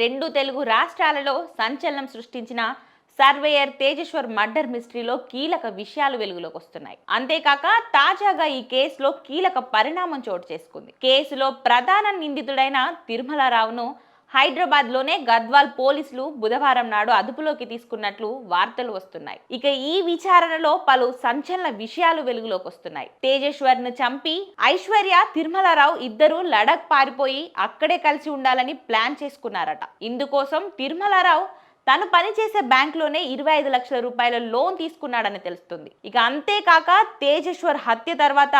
రెండు తెలుగు రాష్ట్రాలలో సంచలనం సృష్టించిన సర్వేయర్ తేజేశ్వర్ మర్డర్ మిస్టరీలో కీలక విషయాలు వెలుగులోకి వస్తున్నాయి. అంతేకాక తాజాగా ఈ కేసులో కీలక పరిణామం చోటు చేసుకుంది. కేసులో ప్రధాన నిందితుడైన తిరుమలరావును హైదరాబాద్ లోనే గద్వాల్ పోలీసులు బుధవారం నాడు అదుపులోకి తీసుకున్నట్లు వార్తలు వస్తున్నాయి. ఇక ఈ విచారణలో పలు సంచలన విషయాలు వెలుగులోకి వస్తున్నాయి. తేజేశ్వర్ ను చంపి ఐశ్వర్య, తిరుమలరావు ఇద్దరు లడక్ పారిపోయి అక్కడే కలిసి ఉండాలని ప్లాన్ చేసుకున్నారట. ఇందుకోసం తిరుమలరావు తను పనిచేసే బ్యాంకులోనే 25 లక్షల రూపాయల లోన్ తీసుకున్నాడని తెలుస్తుంది. ఇక అంతేకాక తేజేశ్వర్ హత్య తర్వాత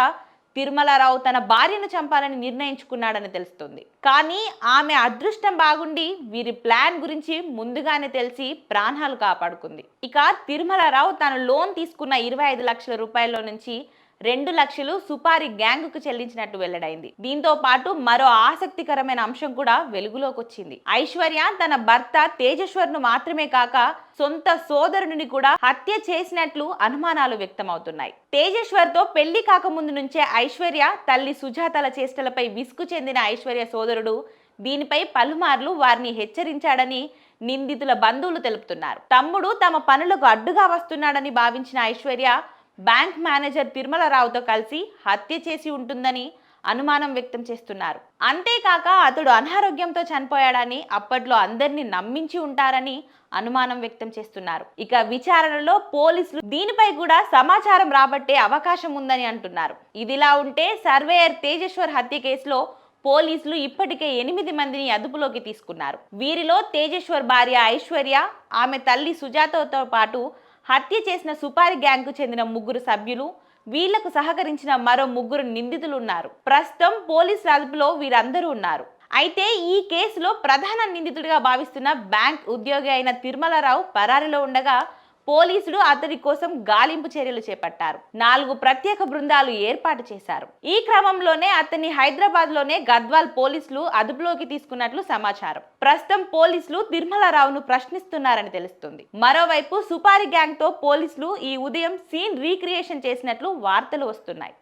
తిరుమలరావు తన భార్యను చంపాలని నిర్ణయించుకున్నాడని తెలుస్తుంది. కానీ ఆమె అదృష్టం బాగుండి వీరి ప్లాన్ గురించి ముందుగానే తెలిసి ప్రాణాలు కాపాడుకుంది. ఇక తిరుమలరావు తన లోన్ తీసుకున్న 25 లక్షల రూపాయల నుంచి 2 లక్షలు సుపారీ గ్యాంగుకు చెల్లించినట్టు వెల్లడైంది. దీంతో పాటు మరో ఆసక్తికరమైన అంశం కూడా వెలుగులోకి వచ్చింది. ఐశ్వర్య తన భర్త తేజేశ్వర్ ను మాత్రమే కాక సొంత సోదరుడిని కూడా హత్య చేసినట్లు అనుమానాలు వ్యక్తమవుతున్నాయి. తేజేశ్వర్ తో పెళ్లి కాకముందు నుంచే ఐశ్వర్య తల్లి సుజాతల చేష్టలపై విసుగు చెందిన ఐశ్వర్య సోదరుడు దీనిపై పలుమార్లు వారిని హెచ్చరించాడని నిందితుల బంధువులు తెలుపుతున్నారు. తమ్ముడు తమ పనులకు అడ్డుగా వస్తున్నాడని భావించిన ఐశ్వర్య బ్యాంక్ మేనేజర్ తిరుమలరావుతో కలిసి హత్య చేసి ఉంటుందని అనుమానం వ్యక్తం చేస్తున్నారు. అంతేకాక అతడు అనారోగ్యంతో చనిపోయాడని అప్పట్లో అందరినీ నమ్మించి ఉంటారని అనుమానం వ్యక్తం చేస్తున్నారు. ఇక విచారణలో పోలీసులు దీనిపై కూడా సమాచారం రాబట్టే అవకాశం ఉందని అంటున్నారు. ఇదిలా ఉంటే సర్వేయర్ తేజేశ్వర్ హత్య కేసులో పోలీసులు ఇప్పటికే 8 మందిని అదుపులోకి తీసుకున్నారు. వీరిలో తేజేశ్వర్ భార్య ఐశ్వర్య, ఆమె తల్లి సుజాతతో పాటు హత్య చేసిన సుపారీ గ్యాంగ్ కు చెందిన 3 సభ్యులు, వీళ్లకు సహకరించిన మరో 3 నిందితులు ఉన్నారు. ప్రస్తుతం పోలీసుల అదుపులో వీరందరూ ఉన్నారు. అయితే ఈ కేసులో ప్రధాన నిందితుడిగా భావిస్తున్న బ్యాంక్ ఉద్యోగి అయిన తిరుమలరావు పరారీలో ఉండగా పోలీసులు అతడి కోసం గాలింపు చర్యలు చేపట్టారు. 4 ప్రత్యేక బృందాలు ఏర్పాటు చేశారు. ఈ క్రమంలోనే అతన్ని హైదరాబాద్ లోనే గద్వాల్ పోలీసులు అదుపులోకి తీసుకున్నట్లు సమాచారం. ప్రస్తుతం పోలీసులు తిరుమలరావును ప్రశ్నిస్తున్నారని తెలుస్తుంది. మరోవైపు సుపారీ గ్యాంగ్ తో పోలీసులు ఈ ఉదయం సీన్ రీక్రియేషన్ చేసినట్లు వార్తలు వస్తున్నాయి.